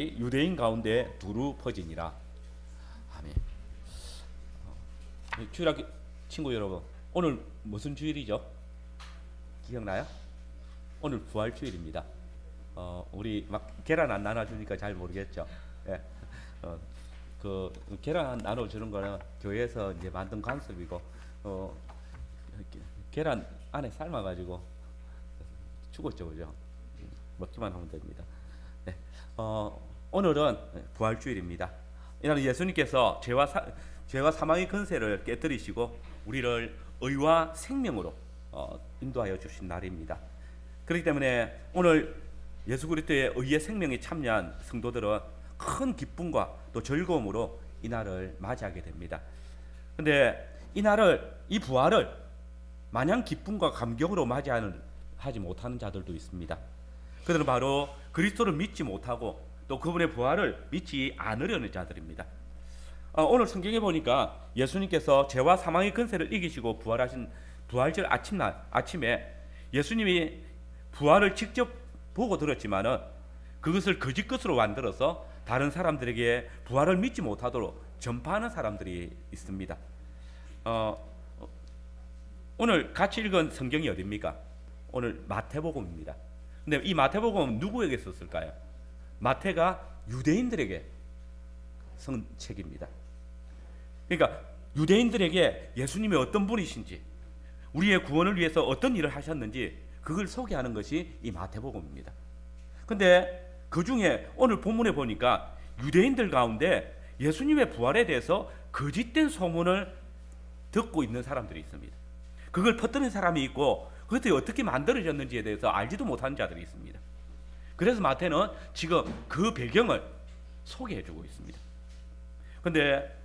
유대인 가운데 두루 퍼지니라. 아멘. 주일학교 친구 여러분, 오늘 무슨 주일이죠? 기억나요? 오늘 부활주일입니다. 우리 막 계란 안 나눠주니까 잘 모르겠죠. 예. 그 계란 나눠주는 거는 교회에서 이제 만든 관습이고, 계란 안에 삶아가지고 죽었죠, 그죠? 먹기만 하면 됩니다. 네. 오늘은 부활주일입니다. 이날은 예수님께서 죄와 사망의 권세를 깨뜨리시고 우리를 의와 생명으로 인도하여 주신 날입니다. 그렇기 때문에 오늘 예수 그리스도의 의의 생명에 참여한 성도들은 큰 기쁨과 또 즐거움으로 이 날을 맞이하게 됩니다. 그런데 이 부활을 마냥 기쁨과 감격으로 하지 못하는 자들도 있습니다. 그들은 바로 그리스도를 믿지 못하고 또 그분의 부활을 믿지 않으려는 자들입니다. 오늘 성경에 보니까 예수님께서 죄와 사망의 권세를 이기시고 부활하신 부활절 아침에 예수님이 부활을 직접 보고 들었지만은 그것을 거짓 것으로 만들어서 다른 사람들에게 부활을 믿지 못하도록 전파하는 사람들이 있습니다. 오늘 같이 읽은 성경이 어디입니까? 오늘 마태복음입니다. 근데 이 마태복음은 누구에게 썼을까요? 마태가 유대인들에게 쓴 책입니다. 그러니까 유대인들에게 예수님이 어떤 분이신지, 우리의 구원을 위해서 어떤 일을 하셨는지 그걸 소개하는 것이 이 마태복음입니다. 근데 그 중에 오늘 본문에 보니까 유대인들 가운데 예수님의 부활에 대해서 거짓된 소문을 듣고 있는 사람들이 있습니다. 그걸 퍼뜨린 사람이 있고 그것이 어떻게 만들어졌는지에 대해서 알지도 못하는 자들이 있습니다. 그래서 마태는 지금 그 배경을 소개해주고 있습니다. 그런데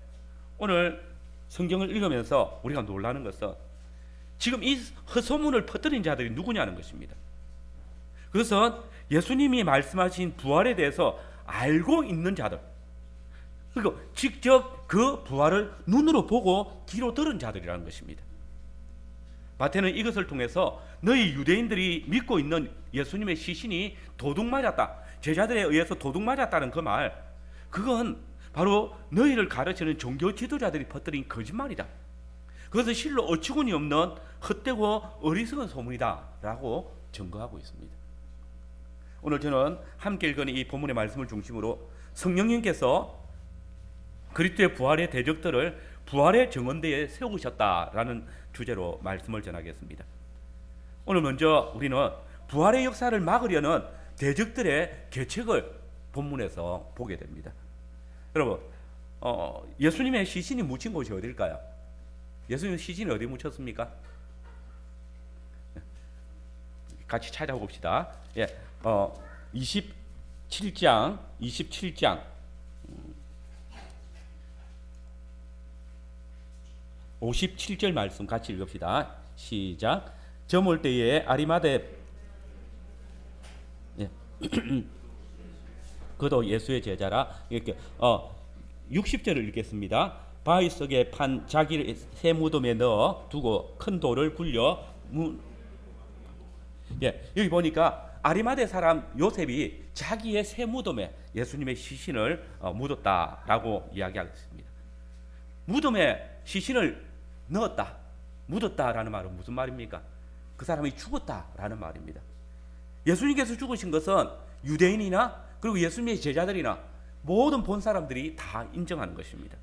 오늘 성경을 읽으면서 우리가 놀라는 것은 지금 이 헛소문을 퍼뜨린 자들이 누구냐는 것입니다. 그것은 예수님이 말씀하신 부활에 대해서 알고 있는 자들, 그리고 직접 그 부활을 눈으로 보고 귀로 들은 자들이라는 것입니다. 마태는 이것을 통해서 너희 유대인들이 믿고 있는 예수님의 시신이 도둑맞았다, 제자들에 의해서 도둑맞았다는 그 말, 그건 바로 너희를 가르치는 종교 지도자들이 퍼뜨린 거짓말이다. 그것은 실로 어처구니 없는 헛되고 어리석은 소문이다 라고 증거하고 있습니다. 오늘 저는 함께 읽은 이 본문의 말씀을 중심으로 성령님께서 그리스도의 부활의 대적들을 부활의 정언대에 세우셨다라는 주제로 말씀을 전하겠습니다. 오늘 먼저 우리는 부활의 역사를 막으려는 대적들의 계책을 본문에서 보게 됩니다. 여러분, 예수님의 시신이 묻힌 곳이 어딜까요? 예수님 시신이 어디 묻혔습니까? 같이 찾아봅시다. 27장 57절 말씀 같이 읽읍시다. 시작. 저물 때에 아리마대 그도 예수의 제자라. 이렇게 60절을 읽겠습니다. 바위 속에 판 자기를 새 무덤에 넣어 두고 큰 돌을 굴려 여기 보니까 아리마대 사람 요셉이 자기의 새 무덤에 예수님의 시신을 묻었다라고 이야기하겠습니다. 무덤에 시신을 넣었다, 묻었다라는 말은 무슨 말입니까? 그 사람이 죽었다라는 말입니다. 예수님께서 죽으신 것은 유대인이나 그리고 예수님의 제자들이나 모든 본 사람들이 다 인정하는 것입니다.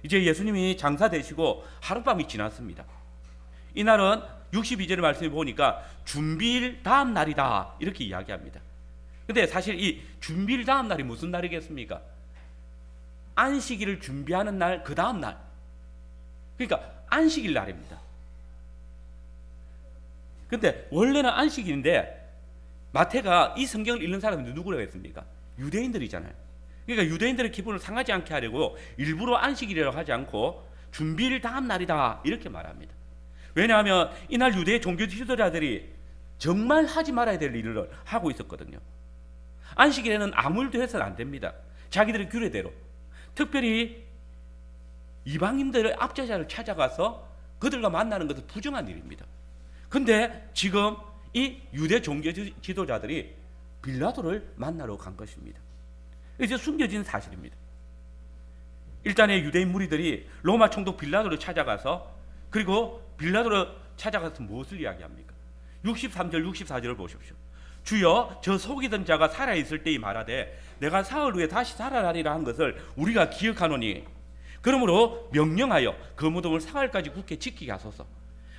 이제 예수님이 장사되시고 하룻밤이 지났습니다. 이날은 62절의 말씀을 보니까 준비일 다음 날이다 이렇게 이야기합니다. 근데 사실 이 준비일 다음 날이 무슨 날이겠습니까? 안식일을 준비하는 날, 그 다음 날, 그러니까 안식일 날입니다. 근데 원래는 안식일인데 마태가 이 성경을 읽는 사람들이 누구라고 했습니까? 유대인들이잖아요. 그러니까 유대인들의 기분을 상하지 않게 하려고 일부러 안식일이라고 하지 않고 준비일 다음 날이다 이렇게 말합니다. 왜냐하면 이날 유대 종교 지도자들이 정말 하지 말아야 될 일을 하고 있었거든요. 안식일에는 아무 일도 해서는 안 됩니다. 자기들의 규례대로. 특별히 이방인들의 압제자를 찾아가서 그들과 만나는 것은 부정한 일입니다. 근데 지금 이 유대 종교 지도자들이 빌라도를 만나러 간 것입니다. 이제 숨겨진 사실입니다. 일단의 유대인 무리들이 로마 총독 빌라도를 찾아가서, 그리고 빌라도를 찾아가서 무엇을 이야기합니까? 63절 64절을 보십시오. 주여, 저 속이던 자가 살아있을 때에 말하되 내가 사흘 후에 다시 살아나리라 한 것을 우리가 기억하노니 그러므로 명령하여 그 무덤을 사흘까지 굳게 지키게 하소서.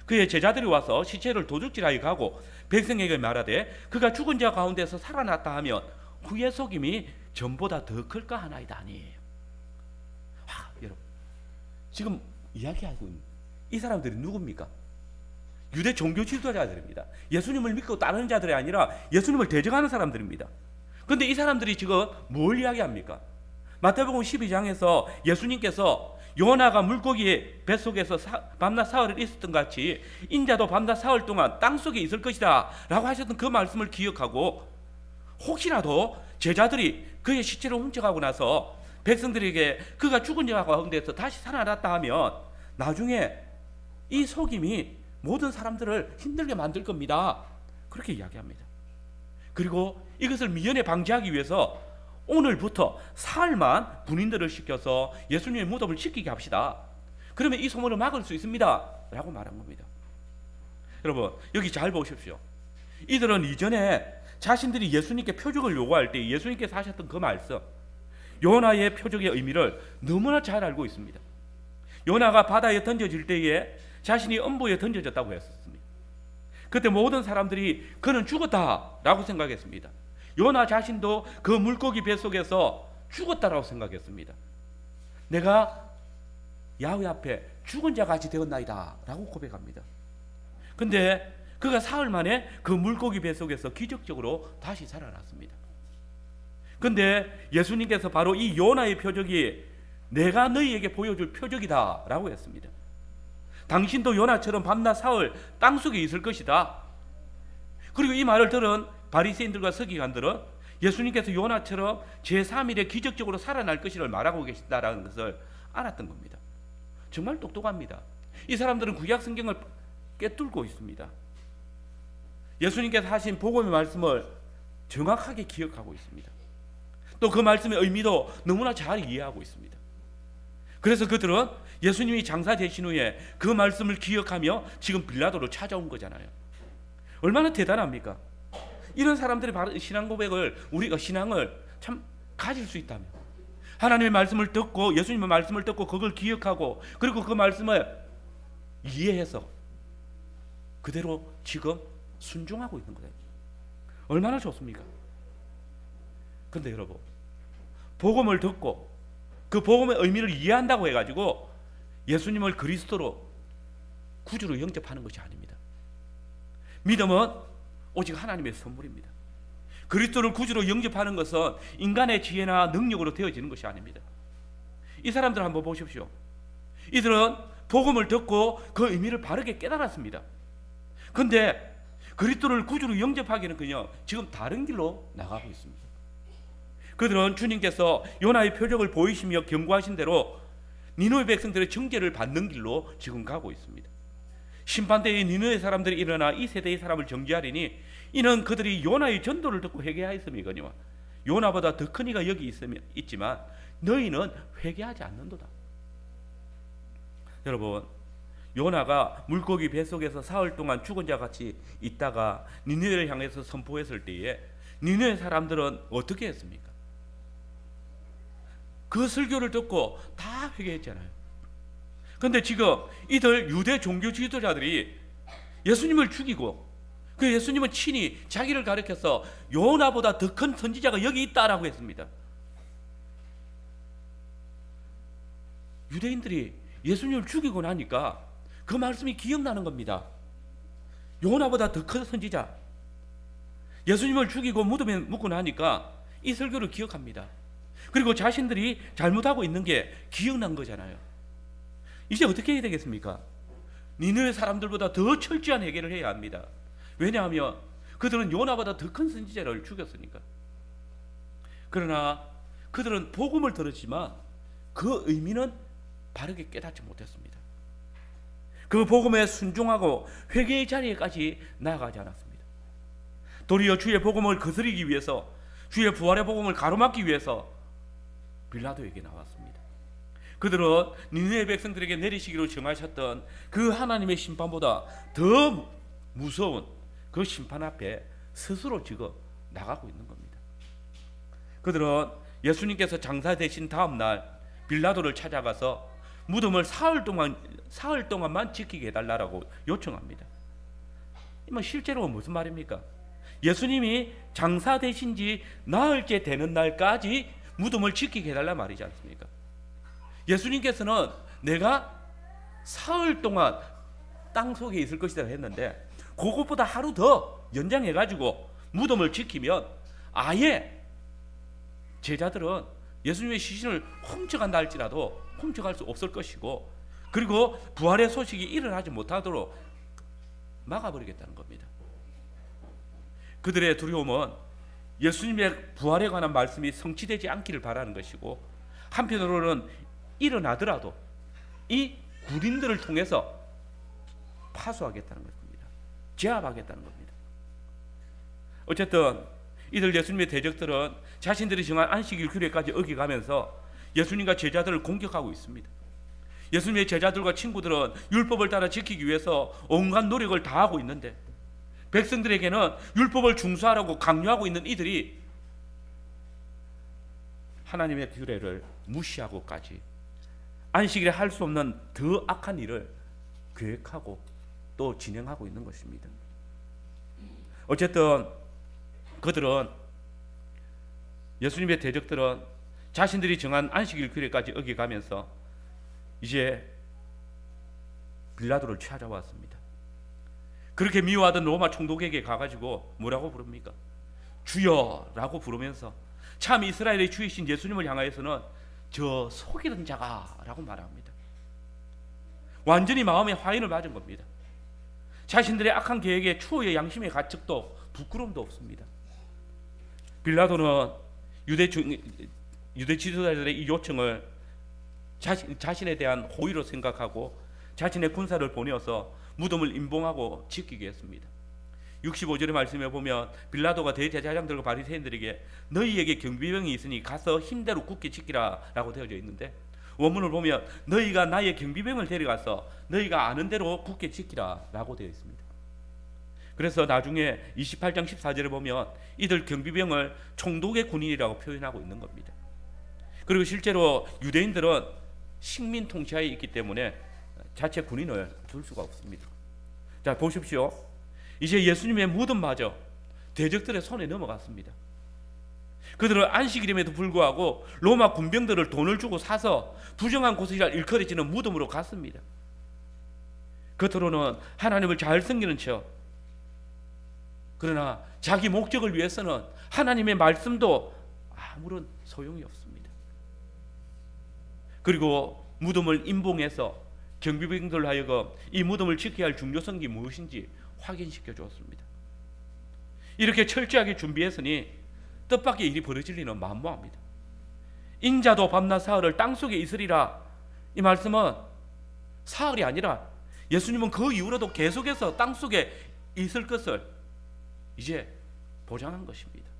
그의 제자들이 와서 시체를 도둑질하여 가고 백성에게 말하되 그가 죽은 자 가운데서 살아났다 하면 후의 속임이 전보다 더 클까 하나이다 아니에요. 여러분, 지금 이야기하고 있는 이 사람들이 누굽니까? 유대 종교 지도자들입니다. 예수님을 믿고 따르는 자들이 아니라 예수님을 대적하는 사람들입니다. 그런데 이 사람들이 지금 뭘 이야기합니까? 마태복음 12장에서 예수님께서 요나가 물고기 뱃속에서 밤낮 사흘을 있었던 같이 인자도 밤낮 사흘 동안 땅속에 있을 것이다 라고 하셨던 그 말씀을 기억하고, 혹시라도 제자들이 그의 시체를 훔쳐가고 나서 백성들에게 그가 죽은 자 가운데서 다시 살아났다 하면 나중에 이 속임이 모든 사람들을 힘들게 만들 겁니다. 그렇게 이야기합니다. 그리고 이것을 미연에 방지하기 위해서 오늘부터 사흘만 군인들을 시켜서 예수님의 무덤을 지키게 합시다. 그러면 이 소문을 막을 수 있습니다 라고 말한 겁니다. 여러분, 여기 잘 보십시오. 이들은 이전에 자신들이 예수님께 표적을 요구할 때 예수님께서 하셨던 그 말씀, 요나의 표적의 의미를 너무나 잘 알고 있습니다. 요나가 바다에 던져질 때에 자신이 음부에 던져졌다고 했었습니다. 그때 모든 사람들이 그는 죽었다라고 생각했습니다. 요나 자신도 그 물고기 뱃속에서 죽었다라고 생각했습니다. 내가 야훼 앞에 죽은 자 같이 되었나이다 라고 고백합니다. 근데 그가 사흘 만에 그 물고기 뱃속에서 기적적으로 다시 살아났습니다. 근데 예수님께서 바로 이 요나의 표적이 내가 너희에게 보여줄 표적이다 라고 했습니다. 당신도 요나처럼 밤낮 사흘 땅속에 있을 것이다. 그리고 이 말을 들은 바리새인들과 서기관들은 예수님께서 요나처럼 제3일에 기적적으로 살아날 것을 말하고 계신다라는 것을 알았던 겁니다. 정말 똑똑합니다. 이 사람들은 구약 성경을 꿰뚫고 있습니다. 예수님께서 하신 복음의 말씀을 정확하게 기억하고 있습니다. 또 그 말씀의 의미도 너무나 잘 이해하고 있습니다. 그래서 그들은 예수님이 장사 되신 후에 그 말씀을 기억하며 지금 빌라도를 찾아온 거잖아요. 얼마나 대단합니까? 이런 사람들이 바로 신앙 고백을, 우리가 신앙을 참 가질 수 있다면, 하나님의 말씀을 듣고 예수님의 말씀을 듣고 그걸 기억하고 그리고 그 말씀을 이해해서 그대로 지금 순종하고 있는 거예요. 얼마나 좋습니까? 근데 여러분, 복음을 듣고 그 복음의 의미를 이해한다고 해가지고 예수님을 그리스도로 구주로 영접하는 것이 아닙니다. 믿음은 오직 하나님의 선물입니다. 그리스도를 구주로 영접하는 것은 인간의 지혜나 능력으로 되어지는 것이 아닙니다. 이 사람들 한번 보십시오. 이들은 복음을 듣고 그 의미를 바르게 깨달았습니다. 그런데 그리스도를 구주로 영접하기는 그냥 지금 다른 길로 나가고 있습니다. 그들은 주님께서 요나의 표적을 보이시며 경고하신 대로 니느웨 백성들의 정죄를 받는 길로 지금 가고 있습니다. 심판대에 니느웨 사람들이 일어나 이 세대의 사람을 정죄하리니 이는 그들이 요나의 전도를 듣고 회개하였음이거니와 요나보다 더 큰 이가 여기 있지만 너희는 회개하지 않는도다. 여러분, 요나가 물고기 뱃속에서 사흘 동안 죽은 자 같이 있다가 니느웨를 향해서 선포했을 때에 니느웨 사람들은 어떻게 했습니까? 그 설교를 듣고 다 회개했잖아요. 그런데 지금 이들 유대 종교 지도자들이 예수님을 죽이고 그 예수님은 친히 자기를 가리켜서 요나보다 더 큰 선지자가 여기 있다라고 했습니다. 유대인들이 예수님을 죽이고 나니까 그 말씀이 기억나는 겁니다. 요나보다 더 큰 선지자, 예수님을 죽이고 무덤에 묻고 나니까 이 설교를 기억합니다. 그리고 자신들이 잘못하고 있는 게 기억난 거잖아요. 이제 어떻게 해야 되겠습니까? 니느웨 사람들보다 더 철저한 해결을 해야 합니다. 왜냐하면 그들은 요나보다 더 큰 선지자를 죽였으니까. 그러나 그들은 복음을 들었지만 그 의미는 바르게 깨닫지 못했습니다. 그 복음에 순종하고 회개의 자리에까지 나아가지 않았습니다. 도리어 주의 복음을 거스르기 위해서, 주의 부활의 복음을 가로막기 위해서 빌라도에게 나왔습니다. 그들은 니느웨 백성들에게 내리시기로 정하셨던 그 하나님의 심판보다 더 무서운 그 심판 앞에 스스로 지금 나가고 있는 겁니다. 그들은 예수님께서 장사되신 다음 날 빌라도를 찾아가서 무덤을 사흘 동안만 지키게 해달라고 요청합니다. 실제로 무슨 말입니까? 예수님이 장사되신 지 나흘째 되는 날까지 무덤을 지키게 해달라 말이지 않습니까? 예수님께서는 내가 사흘 동안 땅 속에 있을 것이다 했는데 그것보다 하루 더 연장해가지고 무덤을 지키면 아예 제자들은 예수님의 시신을 훔쳐간다 할지라도 훔쳐갈 수 없을 것이고, 그리고 부활의 소식이 일어나지 못하도록 막아버리겠다는 겁니다. 그들의 두려움은 예수님의 부활에 관한 말씀이 성취되지 않기를 바라는 것이고, 한편으로는 일어나더라도 이 군인들을 통해서 파수하겠다는 겁니다. 제압하겠다는 겁니다. 어쨌든 이들 예수님의 대적들은 자신들이 정한 안식일 규례까지 어겨가면서 예수님과 제자들을 공격하고 있습니다. 예수님의 제자들과 친구들은 율법을 따라 지키기 위해서 온갖 노력을 다하고 있는데 백성들에게는 율법을 준수하라고 강요하고 있는 이들이 하나님의 규례를 무시하고까지 안식일에 할 수 없는 더 악한 일을 계획하고 또 진행하고 있는 것입니다. 어쨌든 그들은, 예수님의 대적들은 자신들이 정한 안식일 규례까지 어겨가면서 이제 빌라도를 찾아왔습니다. 그렇게 미워하던 로마 총독에게 가가지고 뭐라고 부릅니까? 주여라고 부르면서 참 이스라엘의 주이신 예수님을 향하여서는 저 속이던 자가 라고 말합니다. 완전히 마음의 화인을 맞은 겁니다. 자신들의 악한 계획에 추호의 양심의 가책도 부끄러움도 없습니다. 빌라도는 유대 지도자들의 이 요청을 자신에 대한 호의로 생각하고 자신의 군사를 보내어서 무덤을 임봉하고 지키게 했습니다. 65절의 말씀에 보면 빌라도가 대제사장들과 바리새인들에게 너희에게 경비병이 있으니 가서 힘대로 굳게 지키라 라고 되어져 있는데, 원문을 보면 너희가 나의 경비병을 데려가서 너희가 아는 대로 굳게 지키라 라고 되어 있습니다. 그래서 나중에 28장 14절에 보면 이들 경비병을 총독의 군인이라고 표현하고 있는 겁니다. 그리고 실제로 유대인들은 식민 통치하에 있기 때문에 자체 군인을 둘 수가 없습니다. 자, 보십시오. 이제 예수님의 무덤마저 대적들의 손에 넘어갔습니다. 그들은 안식일임에도 불구하고 로마 군병들을 돈을 주고 사서 부정한 곳이라 일컬어지는 무덤으로 갔습니다. 겉으로는 하나님을 잘 섬기는 척, 그러나 자기 목적을 위해서는 하나님의 말씀도 아무런 소용이 없습니다. 그리고 무덤을 임봉해서 경비병들로 하여금 이 무덤을 지켜야 할 중요성이 무엇인지 확인시켜 주었습니다. 이렇게 철저하게 준비했으니 뜻밖의 일이 벌어질 리는 만무합니다. 인자도 밤낮 사흘을 땅속에 있으리라, 이 말씀은 사흘이 아니라 예수님은 그 이후로도 계속해서 땅속에 있을 것을 이제 보장한 것입니다.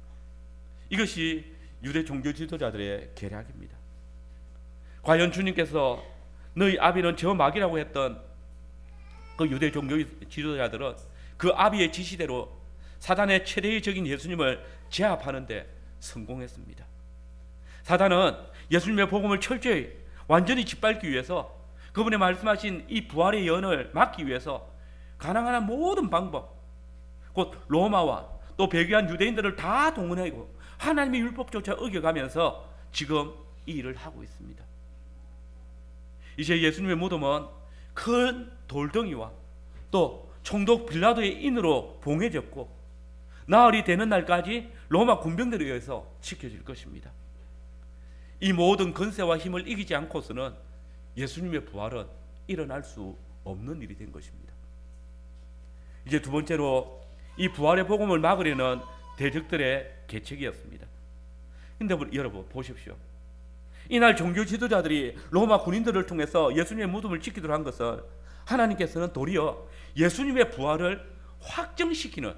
이것이 유대 종교 지도자들의 계략입니다. 과연 주님께서 너희 아비는 저 마귀라고 했던 그 유대 종교 지도자들은 그 아비의 지시대로 사단의 최대의 적인 예수님을 제압하는 데 성공했습니다. 사단은 예수님의 복음을 철저히 완전히 짓밟기 위해서, 그분의 말씀하신 이 부활의 예언을 막기 위해서 가능한 한 모든 방법, 곧 로마와 또 배교한 유대인들을 다 동원하고 하나님의 율법조차 어겨가면서 지금 이 일을 하고 있습니다. 이제 예수님의 무덤은 큰 돌덩이와 또 총독 빌라도의 인으로 봉해졌고 나흘이 되는 날까지 로마 군병들에 의해서 지켜질 것입니다. 이 모든 권세와 힘을 이기지 않고서는 예수님의 부활은 일어날 수 없는 일이 된 것입니다. 이제 두 번째로 이 부활의 복음을 막으려는 대적들의 계책이었습니다. 근데 여러분 보십시오. 이날 종교 지도자들이 로마 군인들을 통해서 예수님의 무덤을 지키도록 한 것을 하나님께서는 도리어 예수님의 부활을 확정시키는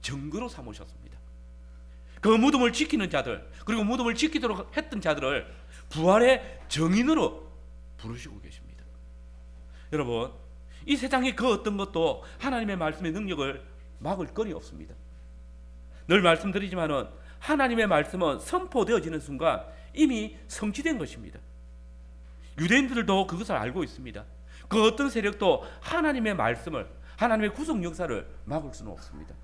증거로 삼으셨습니다. 그 무덤을 지키는 자들, 그리고 무덤을 지키도록 했던 자들을 부활의 정인으로 부르시고 계십니다. 여러분, 이 세상의 그 어떤 것도 하나님의 말씀의 능력을 막을 건이 없습니다. 늘 말씀드리지만은 하나님의 말씀은 선포되어지는 순간 이미 성취된 것입니다. 유대인들도 그것을 알고 있습니다. 그 어떤 세력도 하나님의 말씀을, 하나님의 구속 역사를 막을 수는 없습니다.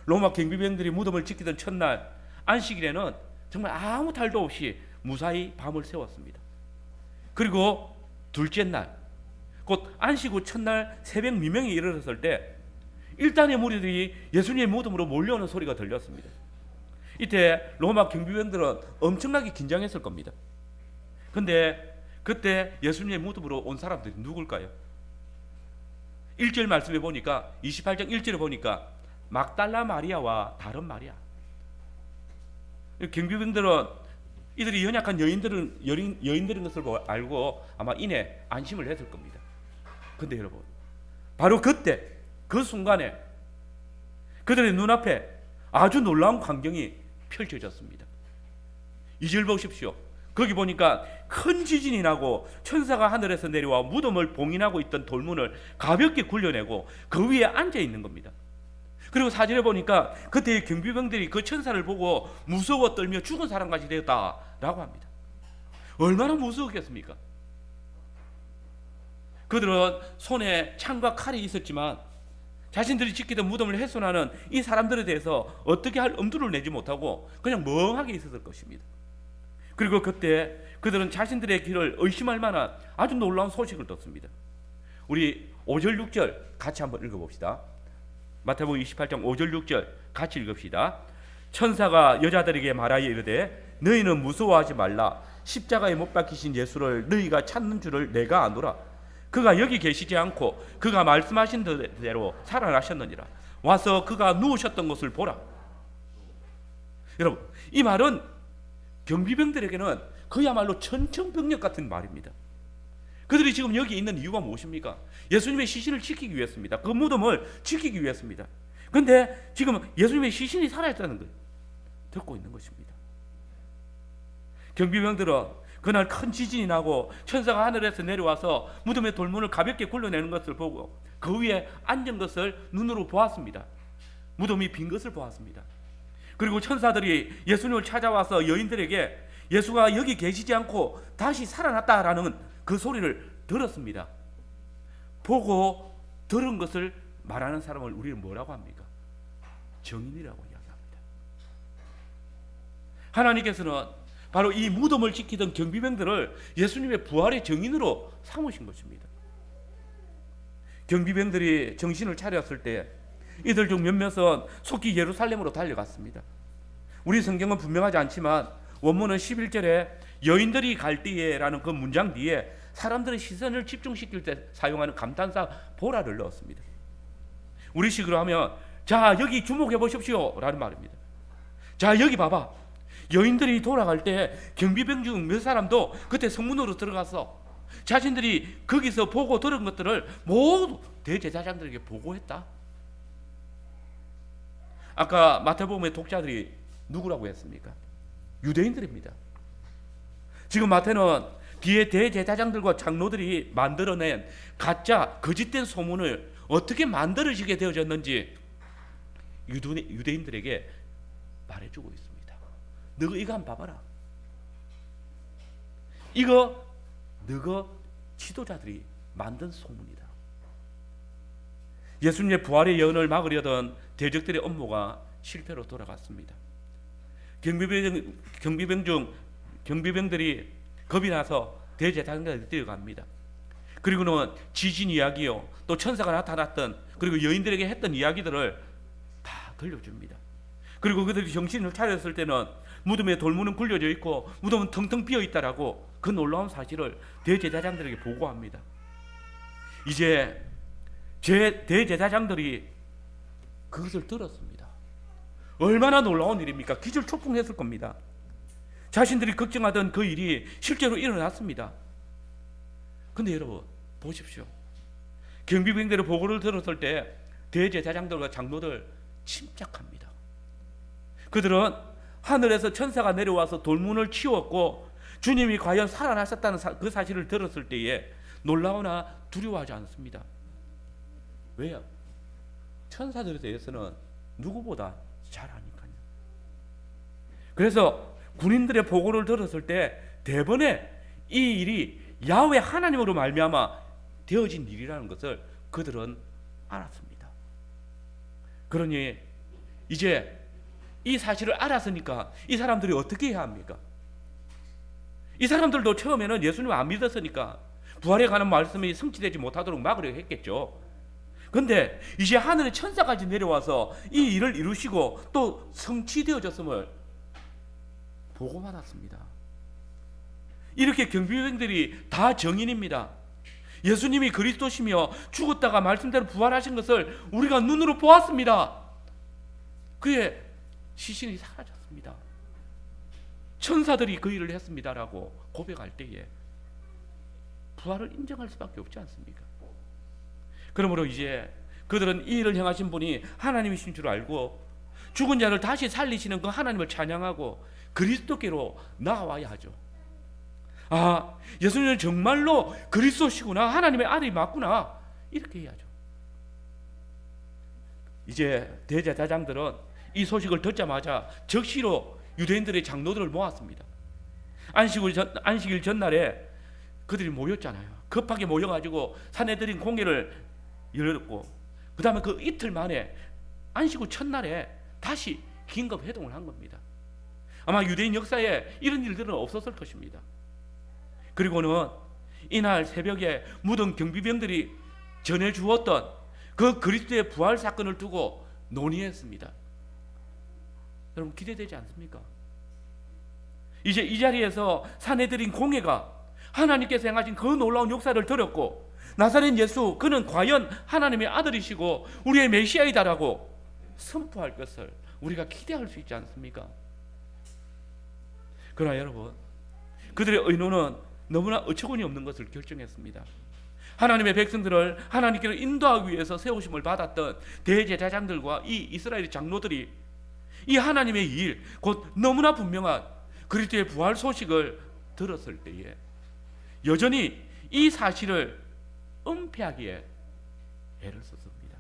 로마 경비병들이 무덤을 지키던 첫날 안식일에는 정말 아무 탈도 없이 무사히 밤을 새웠습니다. 그리고 둘째 날, 곧 안식 후 첫날 새벽 미명에 이르렀을 때 일단의 무리들이 예수님의 무덤으로 몰려오는 소리가 들렸습니다. 이때 로마 경비병들은 엄청나게 긴장했을 겁니다. 근데 그때 예수님의 무덤으로 온 사람들이 누굴까요? 1절 말씀에 보니까 28장 1절에 보니까 막달라 마리아와 다른 마리아. 경비병들은 이들이 연약한 여인들인 것을 알고 아마 이내 안심을 했을 겁니다. 근데 여러분, 바로 그때 그 순간에 그들의 눈앞에 아주 놀라운 광경이 펼쳐졌습니다. 2절 보십시오. 거기 보니까 큰 지진이 나고 천사가 하늘에서 내려와 무덤을 봉인하고 있던 돌문을 가볍게 굴려내고 그 위에 앉아 있는 겁니다. 그리고 4절에 보니까 그때 경비병들이 그 천사를 보고 무서워 떨며 죽은 사람같이 되었다라고 합니다. 얼마나 무서웠겠습니까? 그들은 손에 창과 칼이 있었지만 자신들이 지키던 무덤을 훼손하는 이 사람들에 대해서 어떻게 할 엄두를 내지 못하고 그냥 멍하게 있었을 것입니다. 그리고 그때 그들은 자신들의 길을 의심할 만한 아주 놀라운 소식을 듣습니다. 우리 5절 6절 같이 한번 읽어봅시다. 마태복음 28장 5절 6절 같이 읽읍시다. 천사가 여자들에게 말하여 이르되 너희는 무서워하지 말라. 십자가에 못 박히신 예수를 너희가 찾는 줄을 내가 아노라. 그가 여기 계시지 않고 그가 말씀하신 대로 살아나셨느니라. 와서 그가 누우셨던 것을 보라. 여러분, 이 말은 경비병들에게는 그야말로 천천병력 같은 말입니다. 그들이 지금 여기 있는 이유가 무엇입니까? 예수님의 시신을 지키기 위해서입니다. 그 무덤을 지키기 위해서입니다. 그런데 지금 예수님의 시신이 살아있다는 걸 듣고 있는 것입니다. 경비병들은 그날 큰 지진이 나고 천사가 하늘에서 내려와서 무덤의 돌문을 가볍게 굴려내는 것을 보고 그 위에 앉은 것을 눈으로 보았습니다. 무덤이 빈 것을 보았습니다. 그리고 천사들이 예수님을 찾아와서 여인들에게 예수가 여기 계시지 않고 다시 살아났다라는 그 소리를 들었습니다. 보고 들은 것을 말하는 사람을 우리는 뭐라고 합니까? 정인이라고 이야기합니다. 하나님께서는 바로 이 무덤을 지키던 경비병들을 예수님의 부활의 정인으로 삼으신 것입니다. 경비병들이 정신을 차렸을 때 이들 중 몇몇은 속히 예루살렘으로 달려갔습니다. 우리 성경은 분명하지 않지만 원문은 11절에 여인들이 갈 때에라는 그 문장 뒤에 사람들의 시선을 집중시킬 때 사용하는 감탄사 보라를 넣었습니다. 우리식으로 하면 자 여기 주목해 보십시오 라는 말입니다. 자 여기 봐봐. 여인들이 돌아갈 때 경비병 중 몇 사람도 그때 성문으로 들어가서 자신들이 거기서 보고 들은 것들을 모두 대제사장들에게 보고했다. 아까 마태복음의 독자들이 누구라고 했습니까? 유대인들입니다. 지금 마태는 뒤에 대제사장들과 장로들이 만들어낸 가짜 거짓된 소문을 어떻게 만들어지게 되어졌는지 유대인들에게 말해주고 있습니다. 너가 이거 한번 봐봐라. 이거 너가 지도자들이 만든 소문이다. 예수님의 부활의 예언을 막으려던 대적들의 업무가 실패로 돌아갔습니다. 경비병들이 겁이 나서 대제사장들이 뛰어갑니다. 그리고는 지진 이야기요, 또 천사가 나타났던 그리고 여인들에게 했던 이야기들을 다 들려줍니다. 그리고 그들이 정신을 차렸을 때는 무덤에 돌문은 굴려져 있고 무덤은 텅텅 비어 있다라고 그 놀라운 사실을 대제사장들에게 보고합니다. 이제 대제사장들이 그것을 들었습니다. 얼마나 놀라운 일입니까? 기절초풍했을 겁니다. 자신들이 걱정하던 그 일이 실제로 일어났습니다. 근데 여러분 보십시오. 경비병들의 보고를 들었을 때 대제사장들과 장로들 침착합니다. 그들은 하늘에서 천사가 내려와서 돌문을 치웠고 주님이 과연 살아나셨다는 그 사실을 들었을 때에 놀라거나 두려워하지 않습니다. 왜요? 천사들에 대해서는 누구보다 잘 아니까요. 그래서 군인들의 보고를 들었을 때 대번에 이 일이 야훼 하나님으로 말미암아 되어진 일이라는 것을 그들은 알았습니다. 그러니 이제 이 사실을 알았으니까 이 사람들이 어떻게 해야 합니까? 이 사람들도 처음에는 예수님을 안 믿었으니까 부활에 관한 말씀이 성취되지 못하도록 막으려 했겠죠. 그런데 이제 하늘의 천사까지 내려와서 이 일을 이루시고 또 성취되어졌음을 보고받았습니다. 이렇게 경비병들이 다 정인입니다. 예수님이 그리스도시며 죽었다가 말씀대로 부활하신 것을 우리가 눈으로 보았습니다. 그의 시신이 사라졌습니다. 천사들이 그 일을 했습니다라고 고백할 때에 부활을 인정할 수밖에 없지 않습니까? 그러므로 이제 그들은 이 일을 행하신 분이 하나님이신 줄 알고 죽은 자를 다시 살리시는 그 하나님을 찬양하고 그리스도께로 나아와야 하죠. 아, 예수님은 정말로 그리스도시구나, 하나님의 아들이 맞구나, 이렇게 해야죠. 이제 대제사장들은 이 소식을 듣자마자 적시로 유대인들의 장로들을 모았습니다. 안식일 전날에 그들이 모였잖아요. 급하게 모여가지고 사내들인 공회를 열었고, 그 다음에 그 이틀 만에 안식 후 첫날에 다시 긴급 회동을 한 겁니다. 아마 유대인 역사에 이런 일들은 없었을 것입니다. 그리고는 이날 새벽에 무덤 경비병들이 전해주었던 그 그리스도의 부활 사건을 두고 논의했습니다. 여러분 기대되지 않습니까? 이제 이 자리에서 사내들인 공회가 하나님께서 행하신 그 놀라운 역사를 들었고, 나사렛 예수 그는 과연 하나님의 아들이시고 우리의 메시아이다라고 선포할 것을 우리가 기대할 수 있지 않습니까? 그러나 여러분, 그들의 의논은 너무나 어처구니 없는 것을 결정했습니다. 하나님의 백성들을 하나님께로 인도하기 위해서 세우심을 받았던 대제사장들과 이 이스라엘 장로들이 이 하나님의 일, 곧 너무나 분명한 그리스도의 부활 소식을 들었을 때에 여전히 이 사실을 은폐하기에 애를 썼습니다.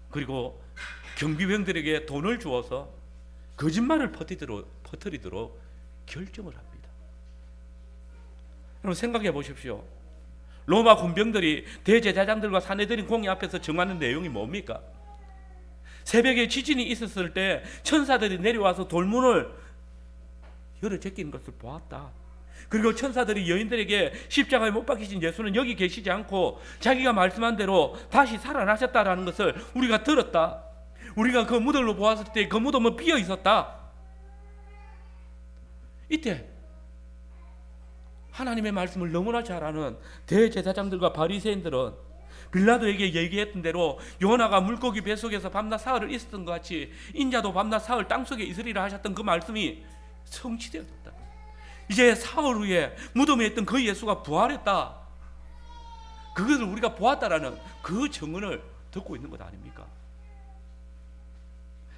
그리고 경비병들에게 돈을 주어서 거짓말을 퍼뜨리도록 결정을 합니다. 여러분 생각해 보십시오. 로마 군병들이 대제사장들과 사내들인 공회 앞에서 정하는 내용이 뭡니까? 새벽에 지진이 있었을 때 천사들이 내려와서 돌문을 열어 제끼는 것을 보았다. 그리고 천사들이 여인들에게 십자가에 못 박히신 예수는 여기 계시지 않고 자기가 말씀한 대로 다시 살아나셨다라는 것을 우리가 들었다. 우리가 그 무덤을 보았을 때 그 무덤은 비어 있었다. 이때 하나님의 말씀을 너무나 잘 아는 대제사장들과 바리새인들은 빌라도에게 얘기했던 대로 요나가 물고기 뱃속에서 밤낮 사흘을 있었던 것 같이 인자도 밤낮 사흘 땅속에 있으리라 하셨던 그 말씀이 성취되었다. 이제 사흘 후에 무덤에 있던 그 예수가 부활했다. 그것을 우리가 보았다라는 그 증언을 듣고 있는 것 아닙니까?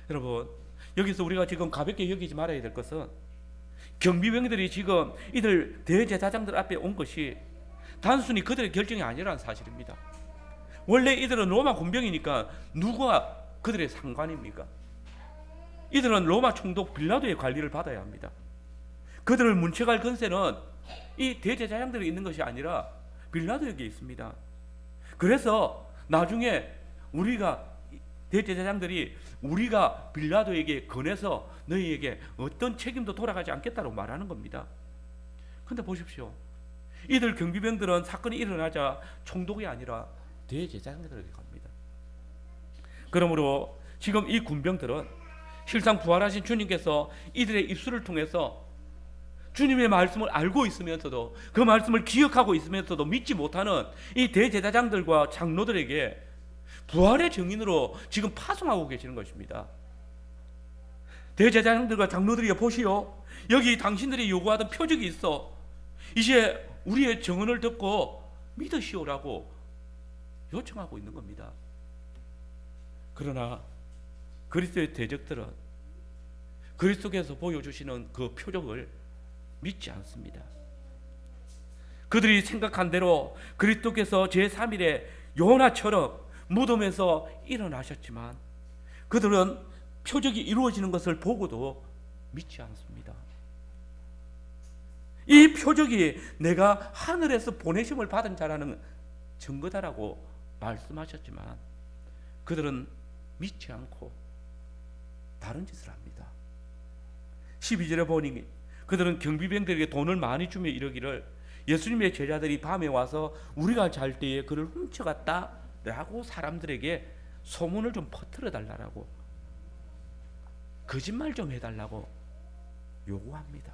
여러분, 여기서 우리가 지금 가볍게 여기지 말아야 될 것은 경비병들이 지금 이들 대제사장들 앞에 온 것이 단순히 그들의 결정이 아니라는 사실입니다. 원래 이들은 로마 군병이니까 누가 그들의 상관입니까? 이들은 로마 총독 빌라도의 관리를 받아야 합니다. 그들을 문책할 권세는 이 대제사장들이 있는 것이 아니라 빌라도에게 있습니다. 그래서 나중에 대제사장들이 우리가 빌라도에게 건해서 너희에게 어떤 책임도 돌아가지 않겠다고 말하는 겁니다. 그런데 보십시오. 이들 경비병들은 사건이 일어나자 총독이 아니라 대제사장들에게 갑니다. 그러므로 지금 이 군병들은 실상 부활하신 주님께서 이들의 입술을 통해서 주님의 말씀을 알고 있으면서도 그 말씀을 기억하고 있으면서도 믿지 못하는 이 대제사장들과 장로들에게 부활의 증인으로 지금 파송하고 계시는 것입니다. 대제사장들과 장로들이 보시오, 여기 당신들이 요구하던 표적이 있어. 이제 우리의 증언을 듣고 믿으시오라고 요청하고 있는 겁니다. 그러나 그리스도의 대적들은 그리스도께서 보여주시는 그 표적을 믿지 않습니다. 그들이 생각한 대로 그리스도께서 제3일에 요나처럼 무덤에서 일어나셨지만 그들은 표적이 이루어지는 것을 보고도 믿지 않습니다. 이 표적이 내가 하늘에서 보내심을 받은 자라는 증거다라고 말씀하셨지만 그들은 믿지 않고 다른 짓을 합니다. 12절에 보니 그들은 경비병들에게 돈을 많이 주며 이러기를 예수님의 제자들이 밤에 와서 우리가 잘 때에 그를 훔쳐갔다 라고 사람들에게 소문을 좀 퍼뜨려 달라고, 거짓말 좀 해달라고 요구합니다.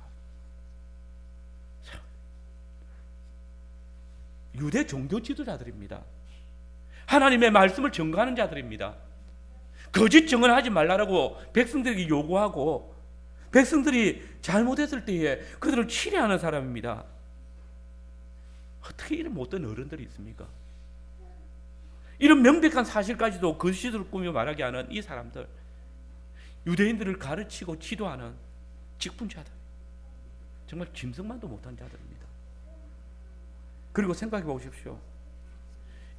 유대 종교 지도자들입니다. 하나님의 말씀을 증거하는 자들입니다. 거짓 증언하지 말라고 백성들에게 요구하고 백성들이 잘못했을 때에 그들을 치료하는 사람입니다. 어떻게 이런 못된 어른들이 있습니까? 이런 명백한 사실까지도 거짓으로 꾸며 말하게 하는 이 사람들, 유대인들을 가르치고 지도하는 직분자들, 정말 짐승만도 못한 자들입니다. 그리고 생각해 보십시오.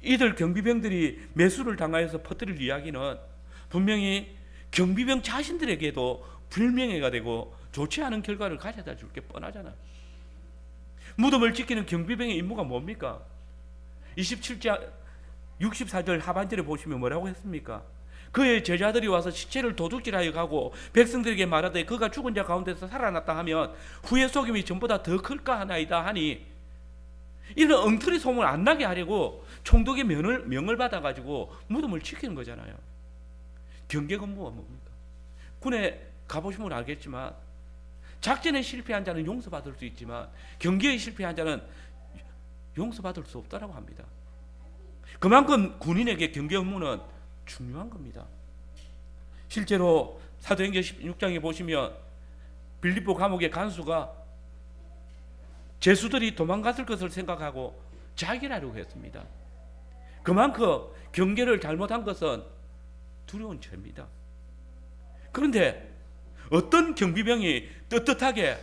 이들 경비병들이 매수를 당하여서 퍼뜨릴 이야기는 분명히 경비병 자신들에게도 불명예가 되고 좋지 않은 결과를 가져다 줄 게 뻔하잖아요. 무덤을 지키는 경비병의 임무가 뭡니까? 27절 64절 하반절에 보시면 뭐라고 했습니까? 그의 제자들이 와서 시체를 도둑질하여 가고 백성들에게 말하되 그가 죽은 자 가운데서 살아났다 하면 후의 속임이 전보다 더 클까 하나이다 하니, 이런 엉터리 소문을 안 나게 하려고 총독의 명을 받아가지고 무덤을 지키는 거잖아요. 경계 근무가 뭡니까? 군에 가보시면 알겠지만 작전에 실패한 자는 용서받을 수 있지만 경계에 실패한 자는 용서받을 수 없다라고 합니다. 그만큼 군인에게 경계 업무는 중요한 겁니다. 실제로 사도행전 16장에 보시면 빌립보 감옥의 간수가 죄수들이 도망갔을 것을 생각하고 자결하려고 했습니다. 그만큼 경계를 잘못한 것은 두려운 죄입니다. 그런데 어떤 경비병이 떳떳하게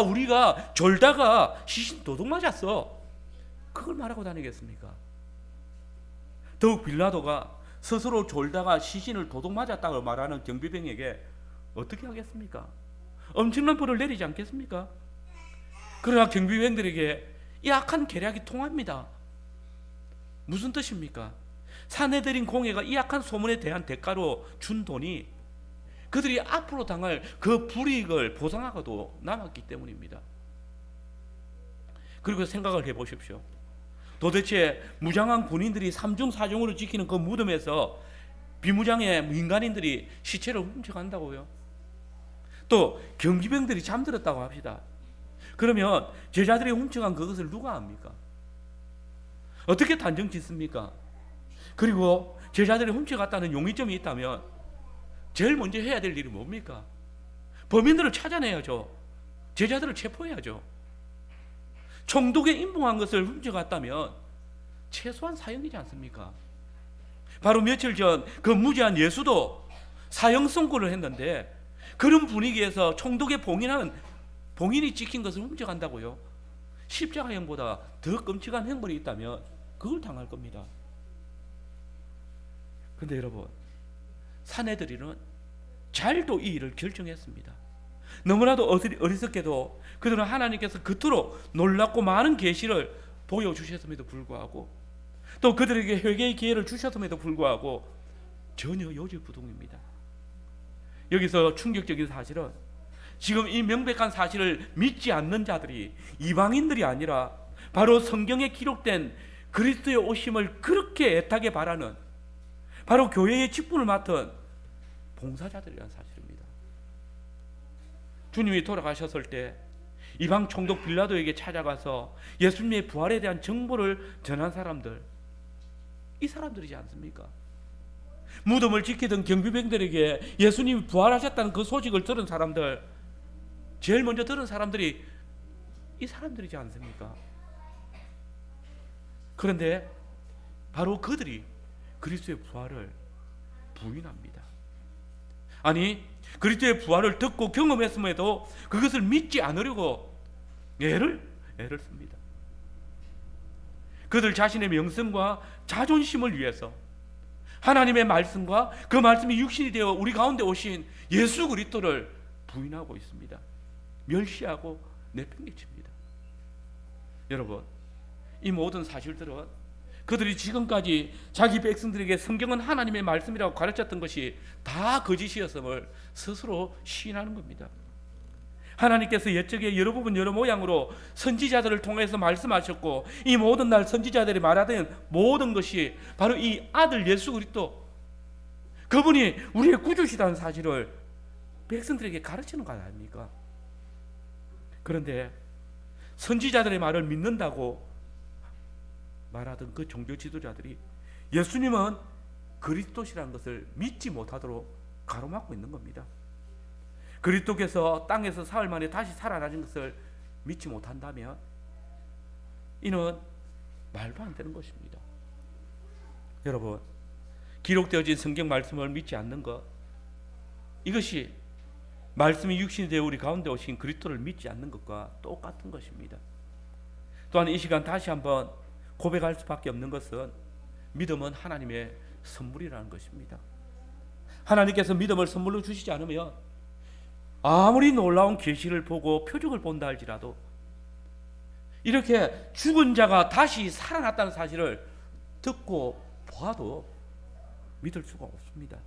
우리가 졸다가 시신 도둑 맞았어, 그걸 말하고 다니겠습니까? 더욱 빌라도가 스스로 졸다가 시신을 도둑 맞았다고 말하는 경비병에게 어떻게 하겠습니까? 엄청난 벌을 내리지 않겠습니까? 그러나 경비병들에게 이 악한 계략이 통합니다. 무슨 뜻입니까? 사내들인 공회가 이 악한 소문에 대한 대가로 준 돈이 그들이 앞으로 당할 그 불이익을 보상하고도 남았기 때문입니다. 그리고 생각을 해보십시오. 도대체 무장한 군인들이 3중 4중으로 지키는 그 무덤에서 비무장의 민간인들이 시체를 훔쳐간다고요? 또 경비병들이 잠들었다고 합시다. 그러면 제자들이 훔쳐간 그것을 누가 압니까? 어떻게 단정 짓습니까? 그리고 제자들이 훔쳐갔다는 용의점이 있다면 제일 먼저 해야 될 일이 뭡니까? 범인들을 찾아내야죠. 제자들을 체포해야죠. 총독에 임봉한 것을 훔쳐갔다면 최소한 사형이지 않습니까? 바로 며칠 전 그 무죄한 예수도 사형 선고를 했는데 그런 분위기에서 총독에 봉인이 찍힌 것을 훔쳐간다고요? 십자가형보다 더 끔찍한 형벌이 있다면 그걸 당할 겁니다. 그런데 여러분, 사내들이는 잘도 이 일을 결정했습니다. 너무나도 어리석게도 그들은 하나님께서 그토록 놀랍고 많은 계시를 보여주셨음에도 불구하고 또 그들에게 회개의 기회를 주셨음에도 불구하고 전혀 요지부동입니다. 여기서 충격적인 사실은 지금 이 명백한 사실을 믿지 않는 자들이 이방인들이 아니라 바로 성경에 기록된 그리스도의 오심을 그렇게 애타게 바라는 바로 교회의 직분을 맡은 봉사자들이라는 사실입니다. 주님이 돌아가셨을 때 이방 총독 빌라도에게 찾아가서 예수님의 부활에 대한 정보를 전한 사람들, 이 사람들이지 않습니까? 무덤을 지키던 경비병들에게 예수님이 부활하셨다는 그 소식을 들은 사람들, 제일 먼저 들은 사람들이 이 사람들이지 않습니까? 그런데 바로 그들이 그리스도의 부활을 부인합니다. 아니, 그리스도의 부활을 듣고 경험했음에도 그것을 믿지 않으려고 애를 씁니다. 그들 자신의 명성과 자존심을 위해서 하나님의 말씀과 그 말씀이 육신이 되어 우리 가운데 오신 예수 그리스도를 부인하고 있습니다. 멸시하고 내팽개칩니다. 여러분, 이 모든 사실들은 그들이 지금까지 자기 백성들에게 성경은 하나님의 말씀이라고 가르쳤던 것이 다 거짓이었음을 스스로 시인하는 겁니다. 하나님께서 옛적에 여러 부분 여러 모양으로 선지자들을 통해서 말씀하셨고, 이 모든 날 선지자들이 말하던 모든 것이 바로 이 아들 예수 그리스도, 그분이 우리의 구주시다는 사실을 백성들에게 가르치는 것 아닙니까? 그런데 선지자들의 말을 믿는다고 말하던 그 종교 지도자들이 예수님은 그리스도시라는 것을 믿지 못하도록 가로막고 있는 겁니다. 그리스도께서 땅에서 사흘 만에 다시 살아나신 것을 믿지 못한다면 이는 말도 안 되는 것입니다. 여러분, 기록되어진 성경 말씀을 믿지 않는 것, 이것이 말씀이 육신이 되어 우리 가운데 오신 그리스도를 믿지 않는 것과 똑같은 것입니다. 또한 이 시간 다시 한번 고백할 수밖에 없는 것은 믿음은 하나님의 선물이라는 것입니다. 하나님께서 믿음을 선물로 주시지 않으면 아무리 놀라운 계시를 보고 표적을 본다 할지라도 이렇게 죽은 자가 다시 살아났다는 사실을 듣고 봐도 믿을 수가 없습니다.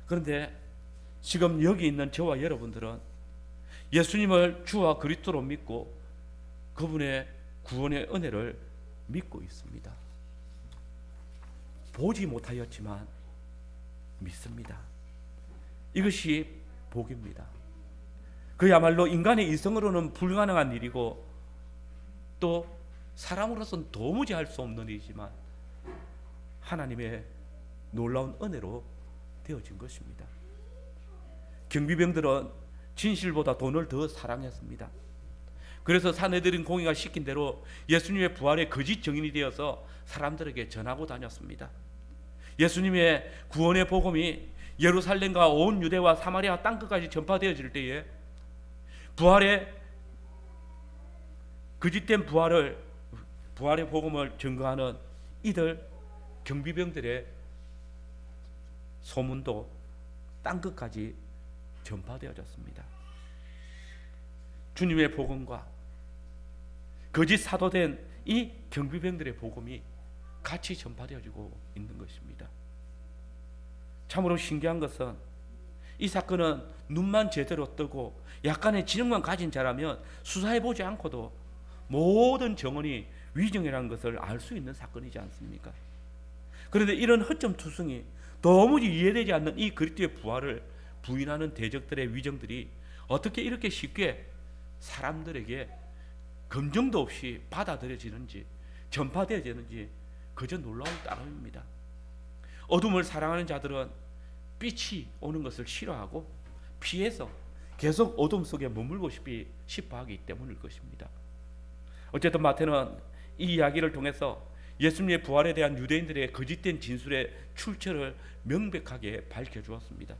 그런데 지금 여기 있는 저와 여러분들은 예수님을 주와 그리스도로 믿고 그분의 구원의 은혜를 믿고 있습니다. 보지 못하였지만 믿습니다. 이것이 복입니다. 그야말로 인간의 이성으로는 불가능한 일이고 또 사람으로서는 도무지 할 수 없는 일이지만 하나님의 놀라운 은혜로 되어진 것입니다. 경비병들은 진실보다 돈을 더 사랑했습니다. 그래서 사내들인 공의가 시킨 대로 예수님의 부활의 거짓 증인이 되어서 사람들에게 전하고 다녔습니다. 예수님의 구원의 복음이 예루살렘과 온 유대와 사마리아 땅끝까지 전파되어질 때에 부활의 거짓된 부활의 복음을 증거하는 이들 경비병들의 소문도 땅끝까지 전파되어졌습니다. 주님의 복음과 거짓 사도된 이 경비병들의 복음이 같이 전파되어지고 있는 것입니다. 참으로 신기한 것은 이 사건은 눈만 제대로 뜨고 약간의 지능만 가진 자라면 수사해보지 않고도 모든 정언이 위정이라는 것을 알 수 있는 사건이지 않습니까? 그런데 이런 허점투성이 도무지 이해되지 않는 이 그리스도의 부활을 부인하는 대적들의 위정들이 어떻게 이렇게 쉽게 사람들에게 검증도 없이 받아들여지는지 전파되어지는지 그저 놀라운 따름입니다. 어둠을 사랑하는 자들은 빛이 오는 것을 싫어하고 피해서 계속 어둠 속에 머물고 싶어 하기 때문일 것입니다. 어쨌든 마태는 이 이야기를 통해서 예수님의 부활에 대한 유대인들의 거짓된 진술의 출처를 명백하게 밝혀주었습니다.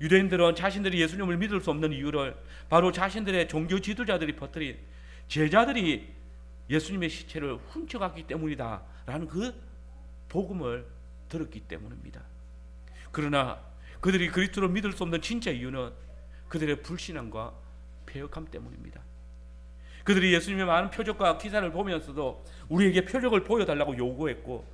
유대인들은 자신들이 예수님을 믿을 수 없는 이유를 바로 자신들의 종교 지도자들이 퍼뜨린 제자들이 예수님의 시체를 훔쳐갔기 때문이다라는 그 복음을 들었기 때문입니다. 그러나 그들이 그리스도를 믿을 수 없는 진짜 이유는 그들의 불신앙과 패역함 때문입니다. 그들이 예수님의 많은 표적과 기사를 보면서도 우리에게 표적을 보여달라고 요구했고,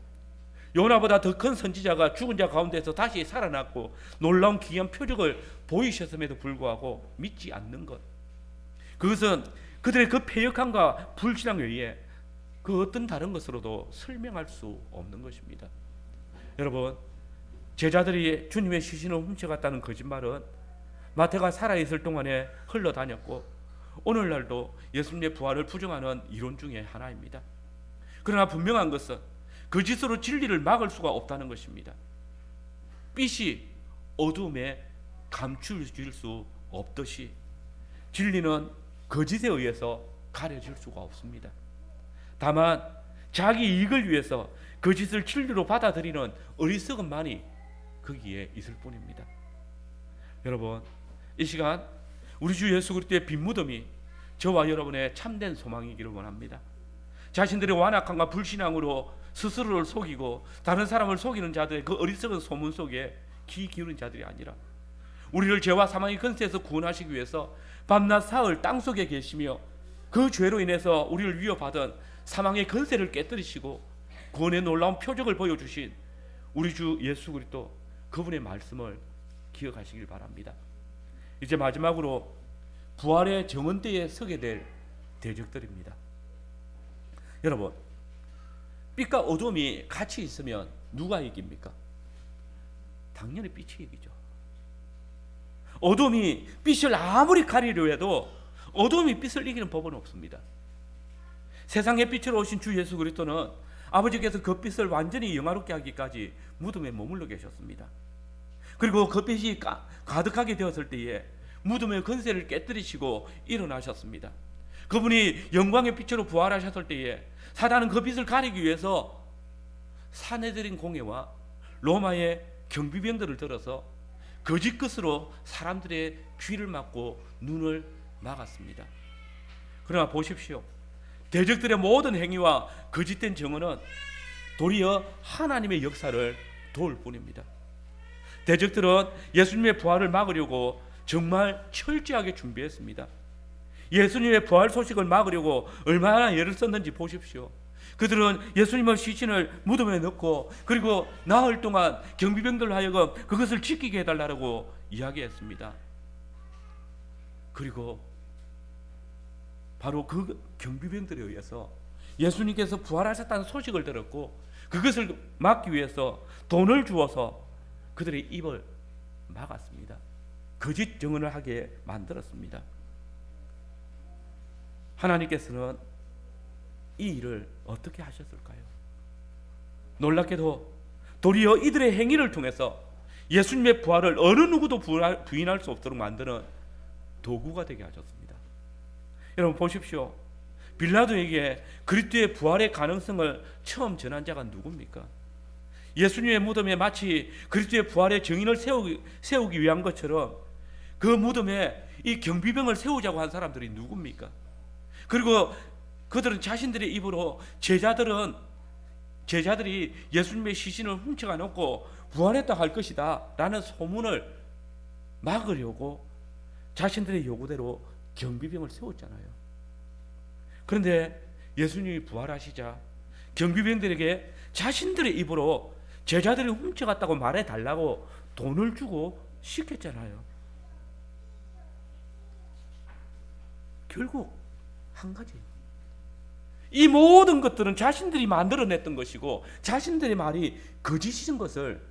요나보다 더 큰 선지자가 죽은 자 가운데서 다시 살아났고 놀라운 기이한 표적을 보이셨음에도 불구하고 믿지 않는 것, 그것은 그들의 그 패역함과 불신앙 외에 그 어떤 다른 것으로도 설명할 수 없는 것입니다. 여러분, 제자들이 주님의 시신을 훔쳐갔다는 거짓말은 마태가 살아있을 동안에 흘러다녔고 오늘날도 예수님의 부활을 부정하는 이론 중에 하나입니다. 그러나 분명한 것은 거짓으로 진리를 막을 수가 없다는 것입니다. 빛이 어둠에 감출 수 없듯이 진리는 거짓에 의해서 가려질 수가 없습니다. 다만 자기 이익을 위해서 거짓을 진리로 받아들이는 어리석음만이 거기에 있을 뿐입니다. 여러분, 이 시간 우리 주 예수 그리스도의 빈 무덤이 저와 여러분의 참된 소망이기를 원합니다. 자신들의 완악함과 불신앙으로 스스로를 속이고 다른 사람을 속이는 자들의 그 어리석은 소문 속에 귀 기울인 자들이 아니라 우리를 죄와 사망의 근세에서 구원하시기 위해서 밤낮 사흘 땅속에 계시며 그 죄로 인해서 우리를 위협하던 사망의 근세를 깨뜨리시고 구원의 놀라운 표적을 보여주신 우리 주 예수 그리스도 그분의 말씀을 기억하시길 바랍니다. 이제 마지막으로 부활의 정언대에 서게 될 대적들입니다. 여러분, 빛과 어둠이 같이 있으면 누가 이깁니까? 당연히 빛이 이기죠. 어둠이 빛을 아무리 가리려 해도 어둠이 빛을 이기는 법은 없습니다. 세상의 빛으로 오신 주 예수 그리스도는 아버지께서 그 빛을 완전히 영화롭게 하기까지 무덤에 머물러 계셨습니다. 그리고 그 빛이 가득하게 되었을 때에 무덤의 근세를 깨뜨리시고 일어나셨습니다. 그분이 영광의 빛으로 부활하셨을 때에 사단은 그 빛을 가리기 위해서 사내들인 공회와 로마의 경비병들을 들어서 거짓 끝으로 사람들의 귀를 막고 눈을 막았습니다. 그러나 보십시오. 대적들의 모든 행위와 거짓된 정언은 도리어 하나님의 역사를 도울 뿐입니다. 대적들은 예수님의 부활을 막으려고 정말 철저하게 준비했습니다. 예수님의 부활 소식을 막으려고 얼마나 애를 썼는지 보십시오. 그들은 예수님의 시신을 무덤에 넣고 그리고 나흘 동안 경비병들로 하여금 그것을 지키게 해달라고 이야기했습니다. 그리고 바로 그 경비병들에 의해서 예수님께서 부활하셨다는 소식을 들었고 그것을 막기 위해서 돈을 주어서 그들의 입을 막았습니다. 거짓 증언을 하게 만들었습니다. 하나님께서는 이 일을 어떻게 하셨을까요? 놀랍게도 도리어 이들의 행위를 통해서 예수님의 부활을 어느 누구도 부인할 수 없도록 만드는 도구가 되게 하셨습니다. 여러분 보십시오. 빌라도에게 그리스도의 부활의 가능성을 처음 전한 자가 누굽니까? 예수님의 무덤에 마치 그리스도의 부활의 증인을 세우기 위한 것처럼 그 무덤에 이 경비병을 세우자고 한 사람들이 누굽니까? 그리고 그들은 자신들의 입으로 제자들이 예수님의 시신을 훔쳐가 놓고 부활했다 할 것이다 라는 소문을 막으려고 자신들의 요구대로 경비병을 세웠잖아요. 그런데 예수님이 부활하시자 경비병들에게 자신들의 입으로 제자들이 훔쳐갔다고 말해달라고 돈을 주고 시켰잖아요. 결국 한 가지, 이 모든 것들은 자신들이 만들어냈던 것이고 자신들의 말이 거짓인 것을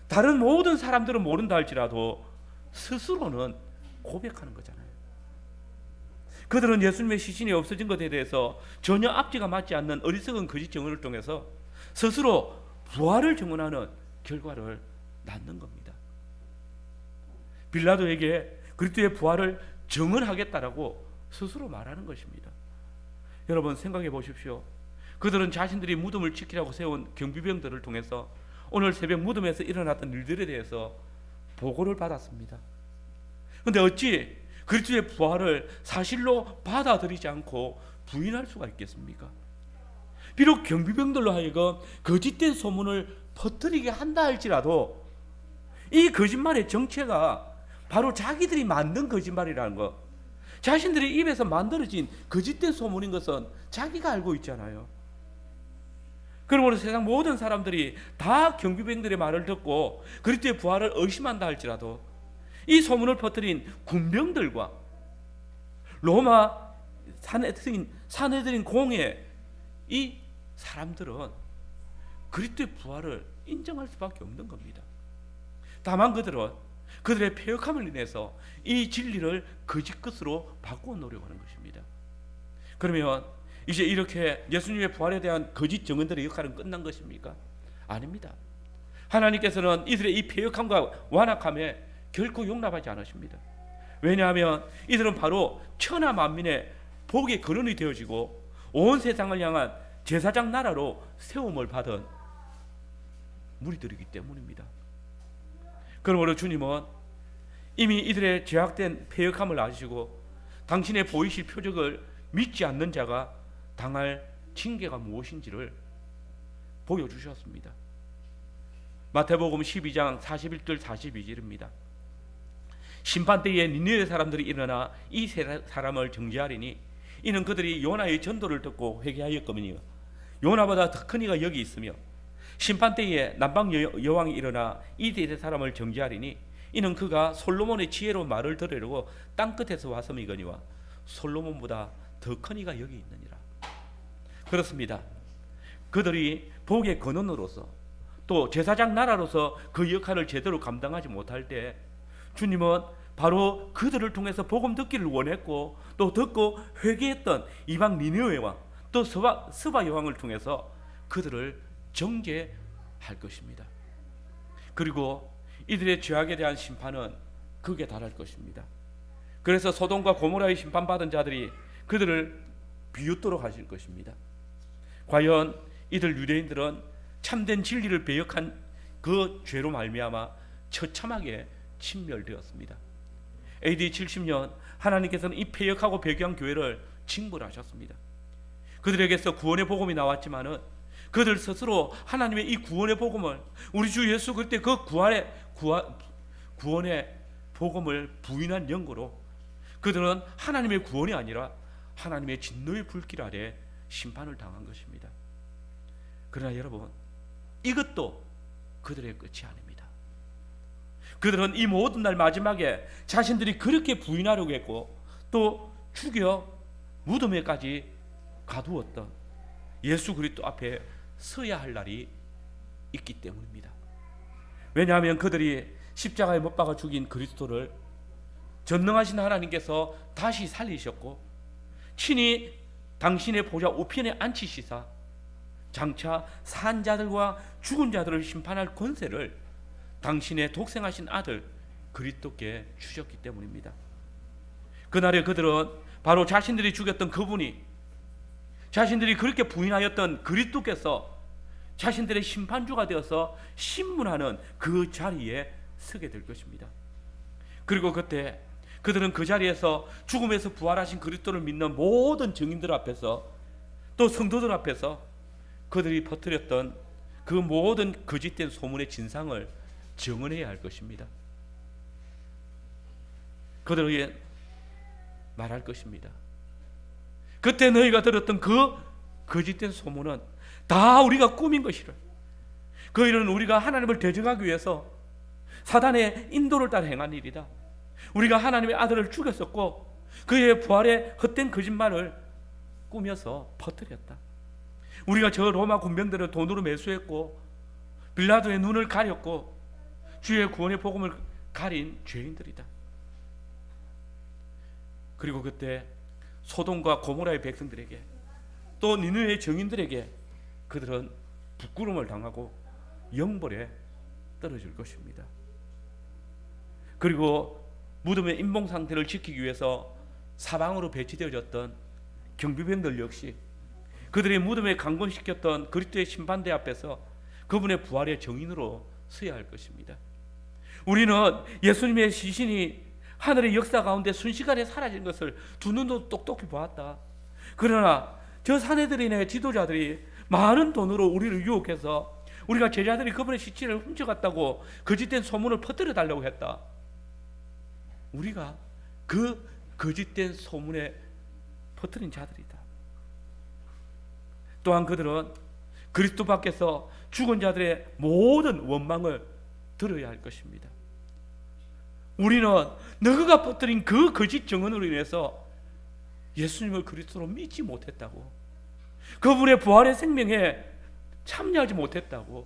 다른 모든 사람들은 모른다 할지라도 스스로는 고백하는 거잖아요. 그들은 예수님의 시신이 없어진 것에 대해서 전혀 앞뒤가 맞지 않는 어리석은 거짓 증언을 통해서 스스로 부활을 증언하는 결과를 낳는 겁니다. 빌라도에게 그리스도의 부활을 증언하겠다라고 스스로 말하는 것입니다. 여러분 생각해 보십시오. 그들은 자신들이 무덤을 지키라고 세운 경비병들을 통해서 오늘 새벽 무덤에서 일어났던 일들에 대해서 보고를 받았습니다. 그런데 어찌 그리스도의 부활을 사실로 받아들이지 않고 부인할 수가 있겠습니까? 비록 경비병들로 하여금 거짓된 소문을 퍼뜨리게 한다 할지라도 이 거짓말의 정체가 바로 자기들이 만든 거짓말이라는 것, 자신들의 입에서 만들어진 거짓된 소문인 것은 자기가 알고 있잖아요. 그러므로 세상 모든 사람들이 다 경비병들의 말을 듣고 그리스도의 부활을 의심한다 할지라도 이 소문을 퍼뜨린 군병들과 로마 사내들인 공회, 이 사람들은 그리스도의 부활을 인정할 수밖에 없는 겁니다. 다만 그들은 그들의 패역함을 인해서 이 진리를 거짓 것으로 바꾸어 놓으려고 하는 것입니다. 그러면 이제 이렇게 예수님의 부활에 대한 거짓 증언들의 역할은 끝난 것입니까? 아닙니다. 하나님께서는 이들의 이 패역함과 완악함에 결코 용납하지 않으십니다. 왜냐하면 이들은 바로 천하 만민의 복의 근원이 되어지고 온 세상을 향한 제사장 나라로 세움을 받은 무리들이기 때문입니다. 그러므로 주님은 이미 이들의 죄악된 패역함을 아시고 당신의 보이실 표적을 믿지 않는 자가 당할 징계가 무엇인지를 보여주셨습니다. 마태복음 12장 41절 42절입니다. 심판때에 니느웨 사람들이 일어나 이 세 사람을 정죄하리니 이는 그들이 요나의 전도를 듣고 회개하였거니와 요나보다 더 큰 이가 여기 있으며 심판때에 남방 여왕이 일어나 이 세 사람을 정죄하리니 이는 그가 솔로몬의 지혜로운 말을 들으려고 땅끝에서 왔음이거니와 솔로몬보다 더 큰 이가 여기 있느니라. 그렇습니다. 그들이 복의 근원으로서 또 제사장 나라로서 그 역할을 제대로 감당하지 못할 때 주님은 바로 그들을 통해서 복음 듣기를 원했고 또 듣고 회개했던 이방 니느웨와 또 스바 여왕을 통해서 그들을 정죄할 것입니다. 그리고 이들의 죄악에 대한 심판은 극에 달할 것입니다. 그래서 소돔과 고모라의 심판받은 자들이 그들을 비웃도록 하실 것입니다. 과연 이들 유대인들은 참된 진리를 배역한 그 죄로 말미암아 처참하게 침멸되었습니다. AD 70년 하나님께서는 이 패역하고 배교한 교회를 징벌하셨습니다. 그들에게서 구원의 복음이 나왔지만은 그들 스스로 하나님의 이 구원의 복음을 우리 주 예수 그때 그 구원의 복음을 부인한 연고로 그들은 하나님의 구원이 아니라 하나님의 진노의 불길 아래 심판을 당한 것입니다. 그러나 여러분, 이것도 그들의 끝이 아닙니다. 그들은 이 모든 날 마지막에 자신들이 그렇게 부인하려고 했고 또 죽여 무덤에까지 가두었던 예수 그리스도 앞에 서야 할 날이 있기 때문입니다. 왜냐하면 그들이 십자가에 못 박아 죽인 그리스도를 전능하신 하나님께서 다시 살리셨고 친히 당신의 보좌 우편에 앉히시사 장차 산 자들과 죽은 자들을 심판할 권세를 당신의 독생하신 아들 그리스도께 주셨기 때문입니다. 그날에 그들은 바로 자신들이 죽였던 그분이 자신들이 그렇게 부인하였던 그리스도께서 자신들의 심판주가 되어서 신문하는 그 자리에 서게 될 것입니다. 그리고 그때 그들은 그 자리에서 죽음에서 부활하신 그리스도를 믿는 모든 증인들 앞에서 또 성도들 앞에서 그들이 퍼뜨렸던 그 모든 거짓된 소문의 진상을 증언해야 할 것입니다. 그들에게 말할 것입니다. 그때 너희가 들었던 그 거짓된 소문은 다 우리가 꾸민 것이라. 그 일은 우리가 하나님을 대적하기 위해서 사단의 인도를 따라 행한 일이다. 우리가 하나님의 아들을 죽였었고 그의 부활의 헛된 거짓말을 꾸며서 퍼뜨렸다. 우리가 저 로마 군병들을 돈으로 매수했고 빌라도의 눈을 가렸고 주의 구원의 복음을 가린 죄인들이다. 그리고 그때 소돔과 고모라의 백성들에게 또 니느웨의 정인들에게 그들은 부끄러움을 당하고 영벌에 떨어질 것입니다. 그리고 무덤의 인봉 상태를 지키기 위해서 사방으로 배치되어졌던 경비병들 역시 그들의 무덤에 강권시켰던 그리스도의 심판대 앞에서 그분의 부활의 정인으로 서야 할 것입니다. 우리는 예수님의 시신이 하늘의 역사 가운데 순식간에 사라진 것을 두 눈으로 똑똑히 보았다. 그러나 저 사내들이나 지도자들이 많은 돈으로 우리를 유혹해서 우리가 제자들이 그분의 시체를 훔쳐갔다고 거짓된 소문을 퍼뜨려 달라고 했다. 우리가 그 거짓된 소문에 퍼뜨린 자들이다. 또한 그들은 그리스도 밖에서 죽은 자들의 모든 원망을 들어야 할 것입니다. 우리는 너희가 퍼뜨린 그 거짓 증언으로 인해서 예수님을 그리스도로 믿지 못했다고, 그분의 부활의 생명에 참여하지 못했다고,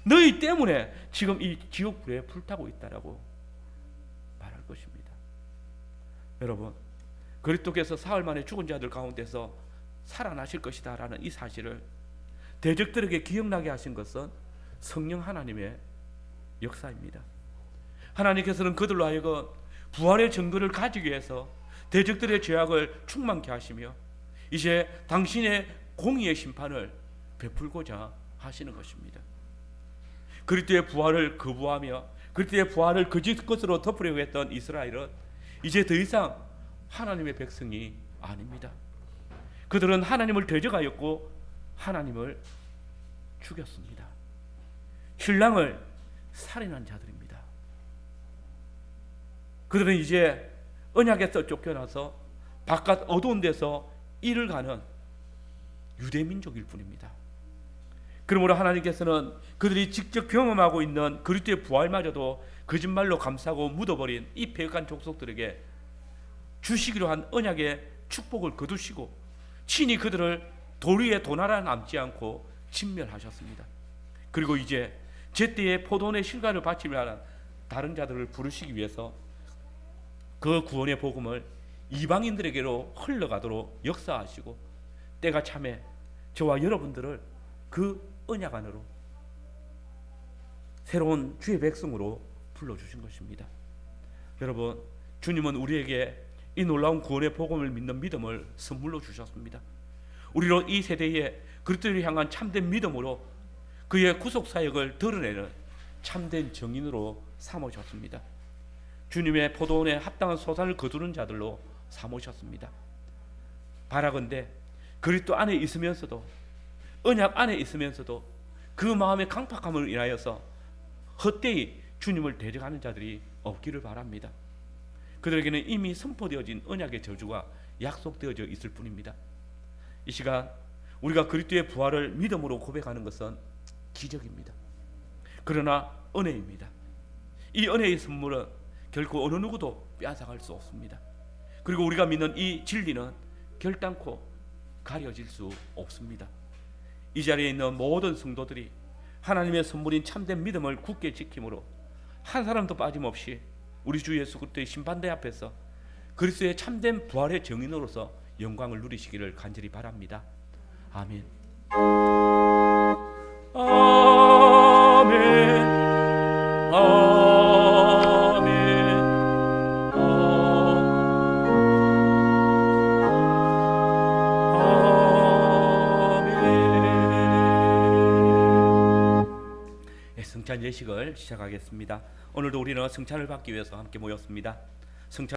너희 때문에 지금 이 지옥불에 불타고 있다라고 말할 것입니다. 여러분, 그리스도께서 사흘 만에 죽은 자들 가운데서 살아나실 것이다 라는 이 사실을 대적들에게 기억나게 하신 것은 성령 하나님의 역사입니다. 하나님께서는 그들로 하여금 부활의 증거를 가지기 위해서 대적들의 죄악을 충만케 하시며 이제 당신의 공의의 심판을 베풀고자 하시는 것입니다. 그리스도의 부활을 거부하며 그리스도의 부활을 거짓 것으로 덮으려고 했던 이스라엘은 이제 더 이상 하나님의 백성이 아닙니다. 그들은 하나님을 대적하였고 하나님을 죽였습니다. 신랑을 살인한 자들입니다. 그들은 이제 언약에서 쫓겨나서 바깥 어두운 데서 일을 가는 유대 민족일 뿐입니다. 그러므로 하나님께서는 그들이 직접 경험하고 있는 그리스도의 부활마저도 거짓말로 감싸고 묻어버린 이 패역한 족속들에게 주시기로 한 언약의 축복을 거두시고 친히 그들을 돌 위에 도나라 남지 않고 진멸하셨습니다. 그리고 이제 제때에 포도원의 실과를 바치려 하는 다른 자들을 부르시기 위해서 그 구원의 복음을 이방인들에게로 흘러가도록 역사하시고 때가 참에 저와 여러분들을 그 언약 안으로 새로운 주의 백성으로 불러주신 것입니다. 여러분, 주님은 우리에게 이 놀라운 구원의 복음을 믿는 믿음을 선물로 주셨습니다. 우리로 이 세대에 그리스도를 향한 참된 믿음으로 그의 구속사역을 드러내는 참된 정인으로 삼으셨습니다. 주님의 포도원에 합당한 소산을 거두는 자들로 삼으셨습니다. 바라건대 그리스도 안에 있으면서도 언약 안에 있으면서도 그 마음의 강팍함을 인하여서 헛되이 주님을 대적하는 자들이 없기를 바랍니다. 그들에게는 이미 선포되어진 언약의 저주가 약속되어져 있을 뿐입니다. 이 시간 우리가 그리스도의 부활을 믿음으로 고백하는 것은 기적입니다. 그러나 은혜입니다. 이 은혜의 선물은 결코 어느 누구도 빼앗아갈 수 없습니다. 그리고 우리가 믿는 이 진리는 결단코 가려질 수 없습니다. 이 자리에 있는 모든 성도들이 하나님의 선물인 참된 믿음을 굳게 지킴으로 한 사람도 빠짐없이 우리 주 예수 그리스도의 심판대 앞에서 그리스도의 참된 부활의 증인으로서 영광을 누리시기를 간절히 바랍니다. 아멘. 아멘. 아멘. 아멘. 성찬 예식을 시작하겠습니다. 오늘도 우리는 성찬을 받기 위해서 함께 모였습니다.